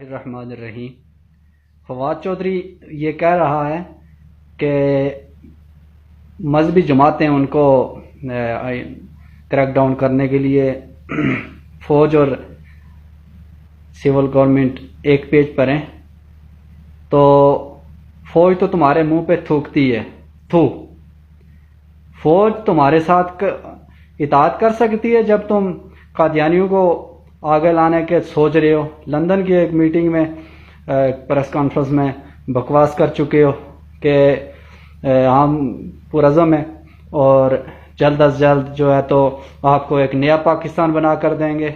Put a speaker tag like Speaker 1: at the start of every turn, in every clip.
Speaker 1: बिस्मिल्लाहिर्रहमानिर्रहीम। फवाद चौधरी ये कह रहा है कि मजहबी जमातें उनको क्रैक डाउन करने के लिए फ़ौज और सिविल गवर्नमेंट एक पेज पर हैं, तो फ़ौज तो तुम्हारे मुंह पे थूकती है। फ़ौज तुम्हारे साथ इताअत कर सकती है जब तुम कादियानियों को आगे लाने के सोच रहे हो। लंदन की एक मीटिंग में प्रेस कॉन्फ्रेंस में बकवास कर चुके हो कि हम पुरज़म हैं और जल्द अज जल्द जो है तो आपको एक नया पाकिस्तान बना कर देंगे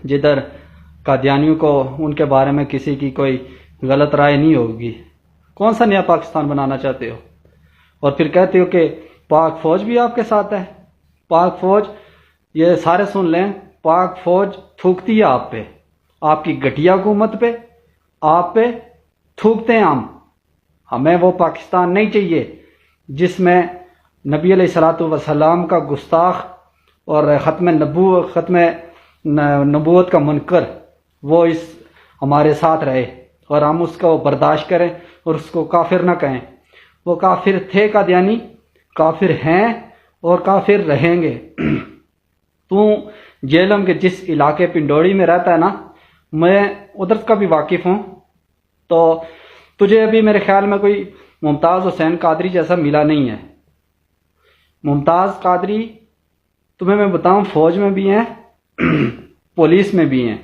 Speaker 1: जिधर कादियानियों को उनके बारे में किसी की कोई गलत राय नहीं होगी। कौन सा नया पाकिस्तान बनाना चाहते हो? और फिर कहते हो कि पाक फौज भी आपके साथ है। पाक फौज, ये सारे सुन लें, पाक फौज थूकती है आप पे, आपकी घटिया हुकूमत पे, आप पे थूकते हैं हम। हमें वो पाकिस्तान नहीं चाहिए जिसमें नबी अलैहिस्सलातु वस्सलाम का गुस्ताख और ख़त्म नबूवत का मुनकर वो इस हमारे साथ रहे और हम उसको बर्दाश्त करें और उसको काफिर ना कहें। वो काफिर थे कादियानी, काफिर हैं और काफिर रहेंगे। तू जेलम के जिस इलाके पिंडोरी में रहता है ना, मैं उधर का भी वाकिफ हूँ, तो तुझे अभी मेरे ख्याल में कोई मुमताज़ हुसैन कादरी जैसा मिला नहीं है। मुमताज़ कादरी तुम्हें मैं बताऊं फौज में भी हैं पुलिस में भी हैं।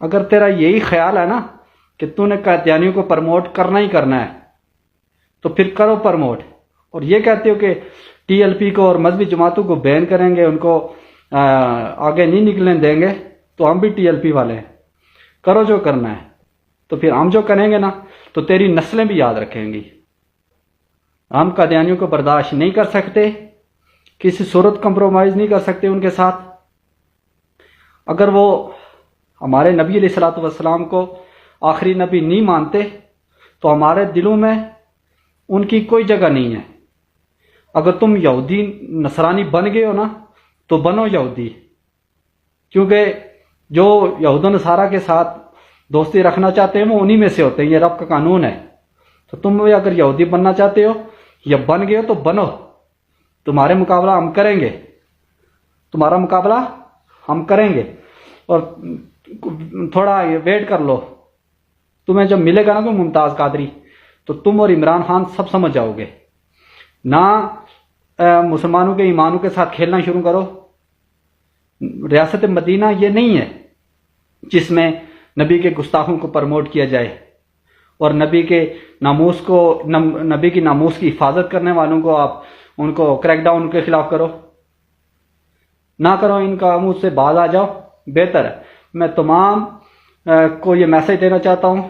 Speaker 1: अगर तेरा यही ख्याल है ना कि तूने कादियानियों को प्रमोट करना ही करना है तो फिर करो प्रमोट। और ये कहते हो कि टीएलपी को और मजहबी जमातों को बैन करेंगे, उनको आगे नहीं निकलने देंगे, तो हम भी टीएलपी वाले हैं, करो जो करना है। तो फिर हम जो करेंगे ना तो तेरी नस्लें भी याद रखेंगी। हम कादियानियों को बर्दाश्त नहीं कर सकते, किसी सूरत कंप्रोमाइज नहीं कर सकते उनके साथ। अगर वो हमारे नबी अलैहिस्सलातु वस्सलाम को आखिरी नबी नहीं मानते तो हमारे दिलों में उनकी कोई जगह नहीं है। अगर तुम यहूदी नसरानी बन गए हो ना तो बनो यहूदी, क्योंकि जो यहूद नसारा के साथ दोस्ती रखना चाहते हैं वो उन्हीं में से होते हैं, ये रब का कानून है। तो तुम भी अगर यहूदी बनना चाहते हो या बन गए हो तो बनो, तुम्हारे मुकाबला हम करेंगे, तुम्हारा मुकाबला हम करेंगे। और थोड़ा वेट कर लो, तुम्हें जब मिलेगा ना तो मुमताज़ कादरी, तो तुम और इमरान खान सब समझ जाओगे। ना मुसलमानों के ईमानों के साथ खेलना शुरू करो। रियासत मदीना ये नहीं है जिसमें नबी के गुस्ताखों को प्रमोट किया जाए और नबी के नामूस को नबी की नामूस की हिफाजत करने वालों को आप उनको क्रैकडाउन के खिलाफ करो। ना करो, इनका मुंह से बाज आ जाओ, बेहतर है। मैं तमाम को ये मैसेज देना चाहता हूं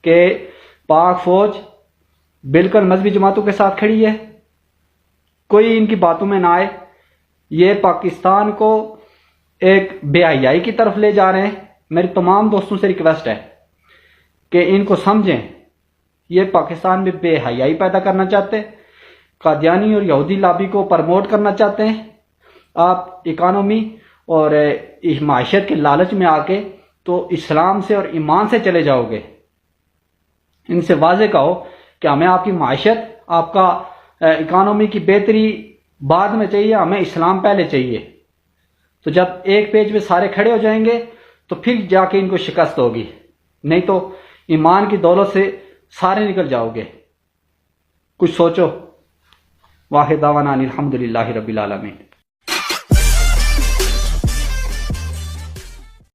Speaker 1: कि पाक फौज बिल्कुल मजहबी जमातों के साथ खड़ी है, कोई इनकी बातों में ना आए। ये पाकिस्तान को एक बेहयाई की तरफ ले जा रहे हैं। मेरी तमाम दोस्तों से रिक्वेस्ट है कि इनको समझें, ये पाकिस्तान में बेहयाई पैदा करना चाहते हैं, कादियानी और यहूदी लॉबी को प्रमोट करना चाहते हैं। आप इकोनॉमी और माशियत के लालच में आके तो इस्लाम से और ईमान से चले जाओगे। इनसे वाजे कहो कि हमें आपकी माशियत, आपका इकोनॉमी की बेहतरी बाद में चाहिए, हमें इस्लाम पहले चाहिए। तो जब एक पेज पे सारे खड़े हो जाएंगे तो फिर जाके इनको शिकस्त होगी, नहीं तो ईमान की दौलत से सारे निकल जाओगे। कुछ सोचो। वाहिद दावाना अनिल हम्दुलिल्लाहि रब्बिल आलमीन।